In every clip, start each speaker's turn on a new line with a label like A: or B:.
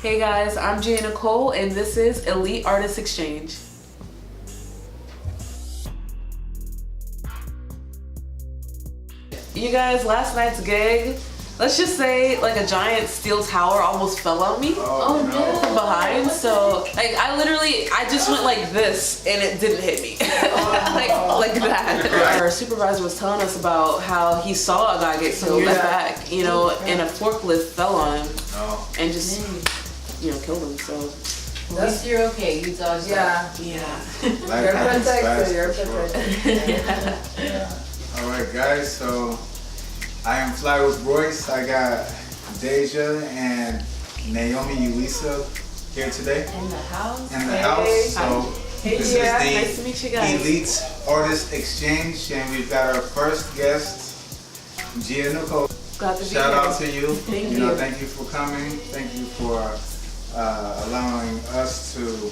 A: Hey guys, I'm Jia Nicole and this is Elite Artist Exchange. You guys, last night's gig, let's just say like a giant steel tower almost fell on me.
B: Oh no.
A: From behind, so like I just went like this and it didn't hit me. like that. Our supervisor was telling us about how he saw a guy get killed in the back, you know, and a forklift fell on him and just, you know, killed him, so.
C: At least you're okay, you dodged that.
A: Yeah.
B: You're protected,
C: you're protected.
B: Yeah. Alright guys, so I am Fly with Royce. I got Deja and Naomi Ulisa here today.
C: In the house?
B: In the house. So this is
A: Nice to meet you
B: the
A: guys.
B: Elite Artist Exchange, and we've got our first guest, Jia Nicole.
A: Glad to be
B: Shout
A: here.
B: out to you.
A: Thank
B: you know,
A: you.
B: thank you for coming. Thank you for allowing us to,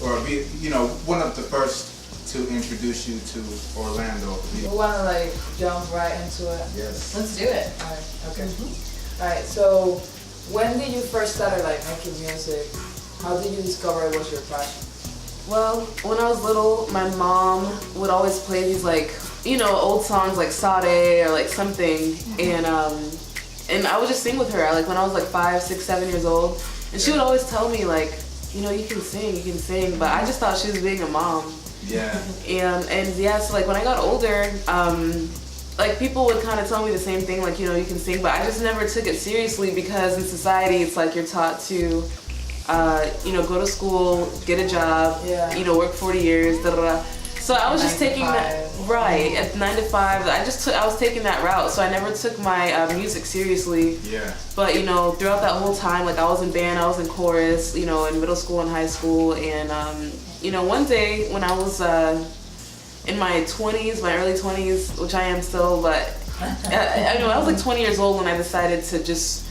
B: or be, you know, one of the first to introduce you to Orlando.
D: We want to like jump right into it.
B: Yes.
C: Let's do it.
D: Alright, okay. Alright, so when did you first start like making music? How did you discover it was your passion?
A: Well, when I was little, my mom would always play these like, you know, old songs like Sade or like something, and I would just sing with her. Like when I was like 5, 6, 7 years old, and she would always tell me like, you know, you can sing, but I just thought she was being a mom.
B: Yeah.
A: And yeah, so like when I got older, like people would kind of tell me the same thing, like, you know, you can sing, but I just never took it seriously because in society it's like you're taught to, you know, go to school, get a job, you know, work 40 years, da da da. So I was just taking that, right, at 9 to 5, I was taking that route, so I never took my music seriously.
B: Yeah.
A: But, you know, throughout that whole time, like I was in band, I was in chorus, you know, in middle school and high school, and, you know, one day when I was in my 20s, my early 20s, which I am still, but I know I was like 20 years old when I decided to just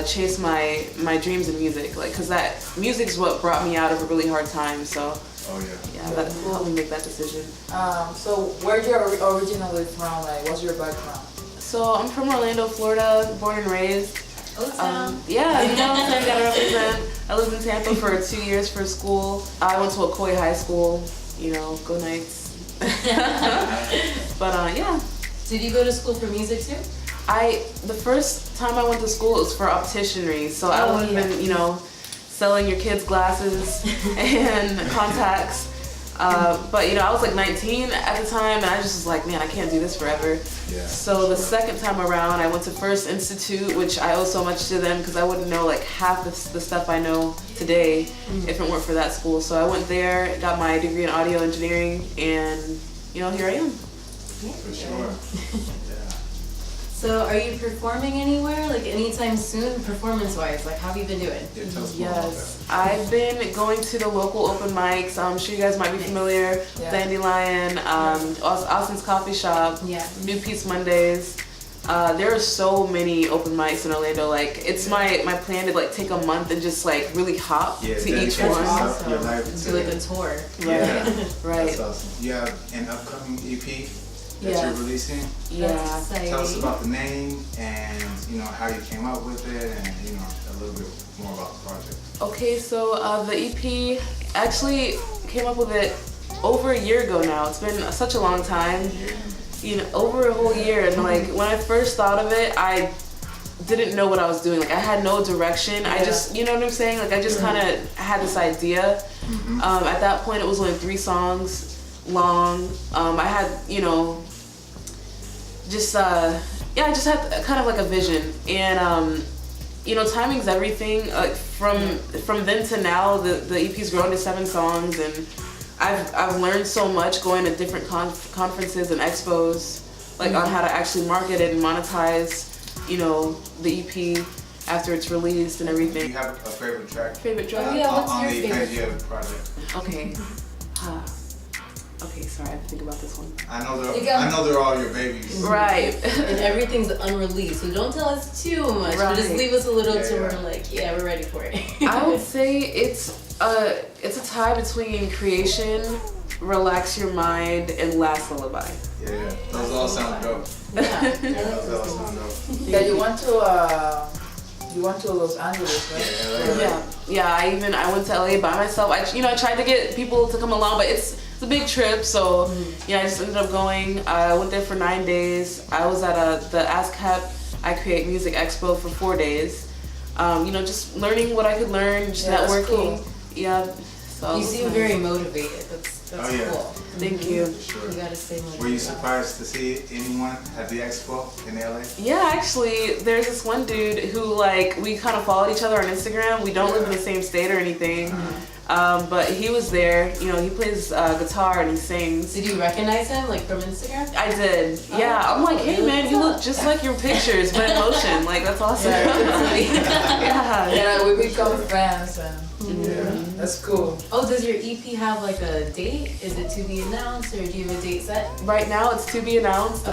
A: chase my dreams in music, like, cause that music's what brought me out of a really hard time. So yeah, that helped me make that decision.
D: So where you originally from? Like, what's your background?
A: So I'm from Orlando, Florida, born and raised. Yeah, you know, I gotta represent. I lived in Tampa for 2 years for school. I went to Ocoee High School, you know, go Knights. But yeah.
C: Did you go to school for music too?
A: The first time I went to school, it was for opticianry, so I would have been, you know, selling your kids glasses and contacts. But you know, I was like 19 at the time, and I just was like, man, I can't do this forever.
B: Yeah.
A: So the second time around, I went to First Institute, which I owe so much to them because I wouldn't know like half the stuff I know today if it weren't for that school. So I went there, got my degree in audio engineering, and you know, here I am.
B: For sure.
C: So are you performing anywhere, like anytime soon, performance-wise? Like, how have you been doing?
B: Yeah, tell us more about
A: Yes, I've been going to the local open mics. I'm sure you guys might be familiar. Dandelion, Austin's Coffee Shop, New Peace Mondays. There are so many open mics in Orlando. Like, it's my plan to like take a month and just like really hop to each one.
C: Awesome.
B: Your life
C: Do like a tour.
B: Yeah.
A: Right.
B: That's awesome. You have an upcoming EP that you're releasing.
A: Yeah.
B: Tell us about the name and, you know, how you came up with it, and, you know, a little bit more about the project.
A: Okay, so the EP actually came up with it over a year ago now. It's been such a long time. You know, over a whole year, and like when I first thought of it, I didn't know what I was doing. Like I had no direction. I just, you know what I'm saying? Like I just kind of had this idea. At that point, it was only 3 songs long. I had, you know, just I just had kind of like a vision, and you know, timing's everything. Like from then to now, the EP's grown to 7 songs, and I've learned so much going to different conferences and expos, like on how to actually market it and monetize, you know, the EP after it's released and everything.
B: Do you have a favorite track?
A: Favorite track?
B: On the Panjia project.
A: Okay. Okay, sorry, I have to think about this one.
B: I know they're all your babies.
A: Right.
C: And everything's unreleased, so don't tell us too much, but just leave us a little till we're like, we're ready for it.
A: I would say it's a tie between Creation, Relax Your Mind, and Last Lullaby.
B: Yeah, those all sound dope.
C: Yeah.
B: Those all sound dope.
D: Yeah, you want to You went to Los Angeles, right?
A: Yeah. I went to LA by myself. I tried to get people to come along, but it's a big trip. So I just ended up going. I went there for 9 days. I was at the ASCAP I Create Music Expo for 4 days. Just learning what I could learn, just networking.
D: Cool.
A: Yeah. So
C: you seem very motivated. That's cool.
A: Thank you.
B: Sure.
C: You gotta stay motivated.
B: Were you surprised to see anyone at the expo in LA?
A: Yeah, actually, there's this one dude who we kind of followed each other on Instagram. We don't live in the same state or anything, but he was there. He plays guitar and he sings.
C: Did you recognize him from Instagram?
A: I did. Yeah, I'm like, hey man, you look just like your pictures, but in motion. That's awesome.
D: Yeah, we become friends and that's cool.
C: Oh, does your EP have a date? Is it to be announced, or do you have a date set?
A: Right now, it's to be announced.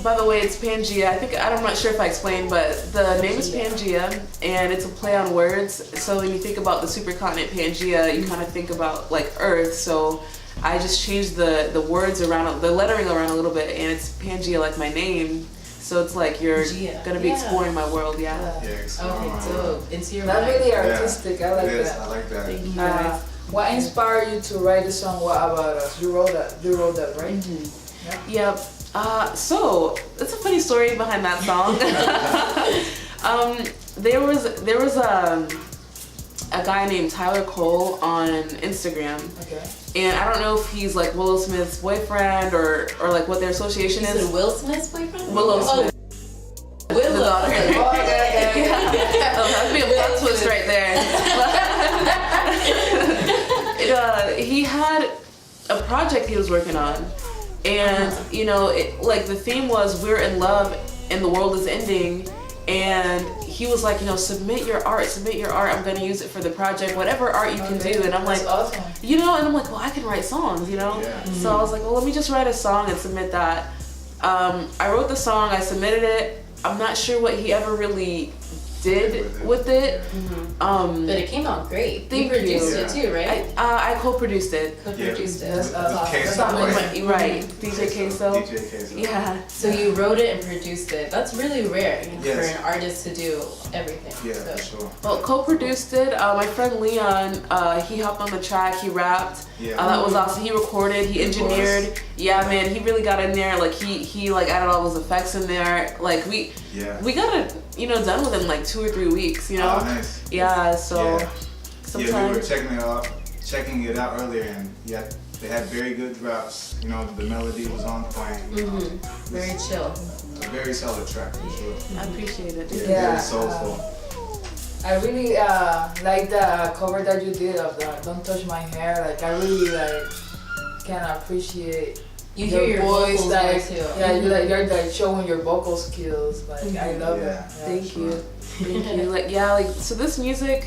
A: By the way, it's Panjia. I'm not sure if I explained, but the name is Panjia, and it's a play on words. So when you think about the supercontinent Panjia, you kind of think about Earth. So I just changed the words around, the lettering around a little bit, and it's Panjia like my name. So it's you're gonna be exploring my world,
B: Yeah, exploring
C: okay,
B: my
C: so
B: world.
C: into your
D: That's
C: mind.
D: really artistic. I like that.
B: I like that.
C: Thank you.
D: What inspired you to write the song "What About Us"? You wrote that, right?
A: Yep. So it's a funny story behind that song. There was a guy named Tyler Cole on Instagram.
D: Okay.
A: And I don't know if he's Willow Smith's boyfriend or what their association
C: Is
A: is.
C: it Will Smith's boyfriend?
A: Willow Smith.
C: Willow.
A: The daughter. That'd be a plot twist right there. He had a project he was working on, and the theme was we're in love and the world is ending, and he was submit your art, I'm gonna use it for the project, whatever art you can do. And I'm
D: That's awesome.
A: and I'm well, I can write songs, So I was well, let me just write a song and submit that. I wrote the song, I submitted it. I'm not sure what he ever really did with it.
C: But it came out great. You produced it too, right?
A: I co-produced it.
C: Co-produced it.
D: That's
A: Right, DJ Queso.
B: DJ Queso.
A: Yeah.
C: So you wrote it and produced it. That's really rare for
B: Yes.
C: an artist to do everything.
B: Yeah,
C: So.
B: for sure.
A: Well, co-produced it. My friend Leon, he hopped on the track. He rapped.
B: Yeah.
A: That was awesome. He recorded. He engineered. Yeah, man. He really got in there. He added all those effects in there. We got it, done within 2 or 3 weeks.
B: Oh, nice.
A: Yeah. So sometimes.
B: We were checking it out earlier, and they had very good drops. The melody was on point.
C: Very chill.
B: A very solid track for sure.
A: I appreciate it.
B: Very soulful.
D: I really like the cover that you did of the "Don't Touch My Hair." I really can appreciate
C: You hear your
D: voice.
C: vocals there too.
D: Yeah, you're showing your vocal skills. I love it. Yeah,
A: Thank you. Thank you. So this music,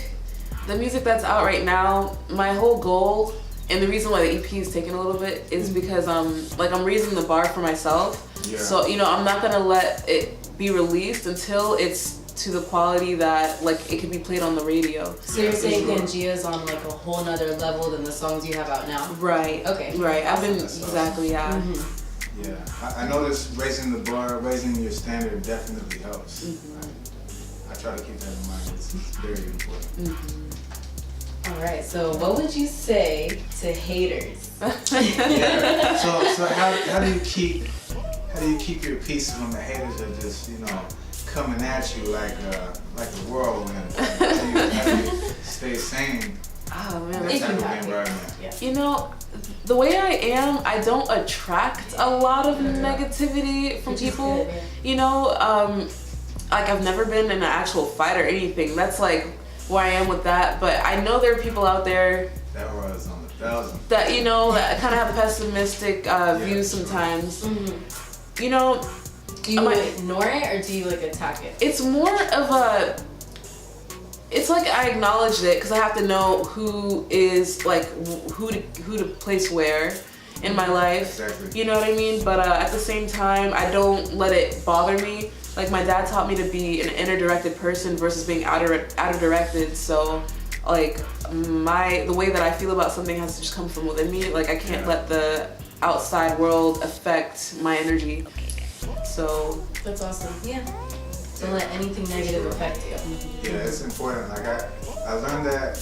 A: the music that's out right now, my whole goal and the reason why the EP is taking a little bit is because I'm raising the bar for myself.
B: Yeah.
A: So I'm not gonna let it be released until it's to the quality that it can be played on the radio.
C: So you're saying Panjia's on a whole nother level than the songs you have out now?
A: Right.
C: Okay.
A: Right. I've been
B: That's
A: exactly
B: Yeah, I noticed raising the bar, raising your standard definitely helps. I try to keep that in mind. It's very important.
C: All right. So what would you say to haters?
B: Yeah. So how do you keep your peace when the haters are just coming at you like a whirlwind? How do you stay sane?
A: Oh
B: in
A: man.
B: that type of environment?
C: Yeah.
A: The way I am, I don't attract a lot of negativity from people.
C: Good, yeah.
A: I've never been in an actual fight or anything. That's where I am with that. But I know there are people out there
B: That was on the 1,000.
A: that that kind of have pessimistic views sometimes.
C: Do you ignore it or do you attack it?
A: It's more of a. It's I acknowledge it because I have to know who is who to place where in my life.
B: Exactly.
A: You know what I mean? But at the same time, I don't let it bother me. My dad taught me to be an inner directed person versus being outer directed. So the way that I feel about something has to just come from within me. I can't let the outside world affect my energy. So
C: That's awesome. Yeah. Don't let anything negative affect you.
B: Yeah, it's important. Like I learned that,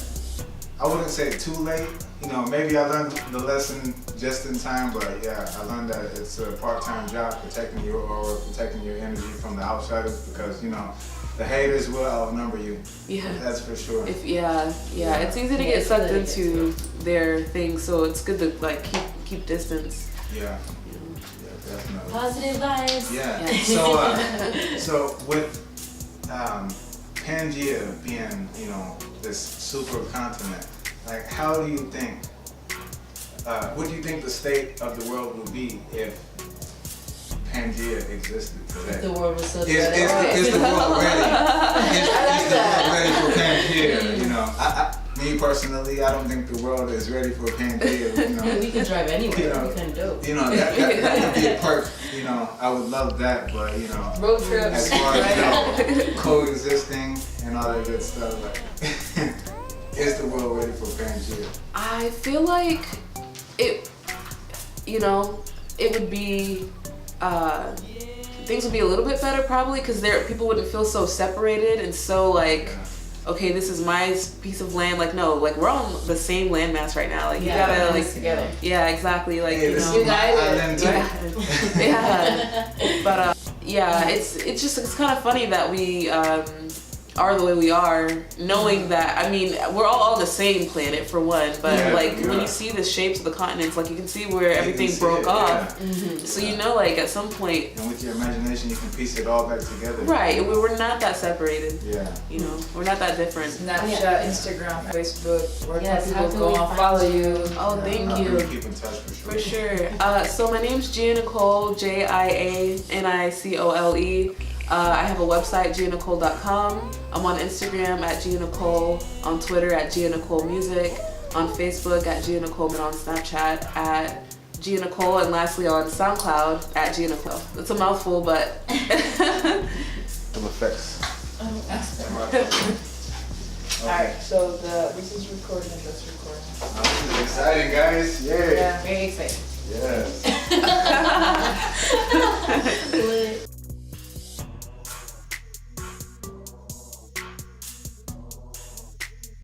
B: I wouldn't say too late. You know, maybe I learned the lesson just in time, but yeah, I learned that it's a part-time job protecting your aura, protecting your energy from the outsiders, because, you know, the haters will outnumber you.
A: Yeah.
B: That's for sure.
A: It's easy to get sucked into their thing, so it's good to like keep distance.
B: Yeah. Definitely.
C: Positive vibes.
B: Yeah. So with Panjia being, you know, this super continent, like, how do you think? What do you think the state of the world would be if Panjia existed today?
C: The world was so
B: Is the world ready? Is the world ready for Panjia? You know, me personally, I don't think the world is ready for Panjia. You know,
C: we can drive anywhere.
B: You know,
C: we can do.
B: You know, that would be a perk. You know, I would love that, but you know,
D: Road trips.
B: as far as coexisting and all that good stuff, like, is the world ready for Panjia?
A: I feel like it would be things would be a little bit better probably, because people wouldn't feel so separated and so like, okay, this is my piece of land. Like, no, like we're on the same landmass right now. Like you gotta like
D: together.
A: Yeah, exactly. Like,
B: Hey,
A: you
B: this
A: know,
B: is my island too.
A: But it's kind of funny that we are the way we are, knowing that, I mean, we're all on the same planet for one, but when you see the shapes of the continents, like you can see where everything broke off. So you know, like at some point,
B: and with your imagination, you can piece it all back together.
A: Right, we're not that separated.
B: Yeah.
A: You know, we're not that different.
D: Snapchat, Instagram, Facebook, where can
C: how
D: people
C: can
D: go
C: we
D: and
C: find
D: follow
C: you?
D: you?
A: Oh, thank
B: We'll
A: you.
B: keep in touch for
A: For
B: sure.
A: sure. So my name's Jia Nicole, JiaNicole. I have a website, JiaNicole.com. I'm on Instagram at Jia Nicole, on Twitter at Jia Nicole Music, on Facebook at Jia Nicole, and on Snapchat at Jia Nicole, and lastly on SoundCloud at Jia Nicole. It's a mouthful, but
B: Some effects.
D: Alright, so this is recording and that's recording.
B: This is exciting, guys. Yeah.
D: Yeah.
C: Very exciting.
B: Yes.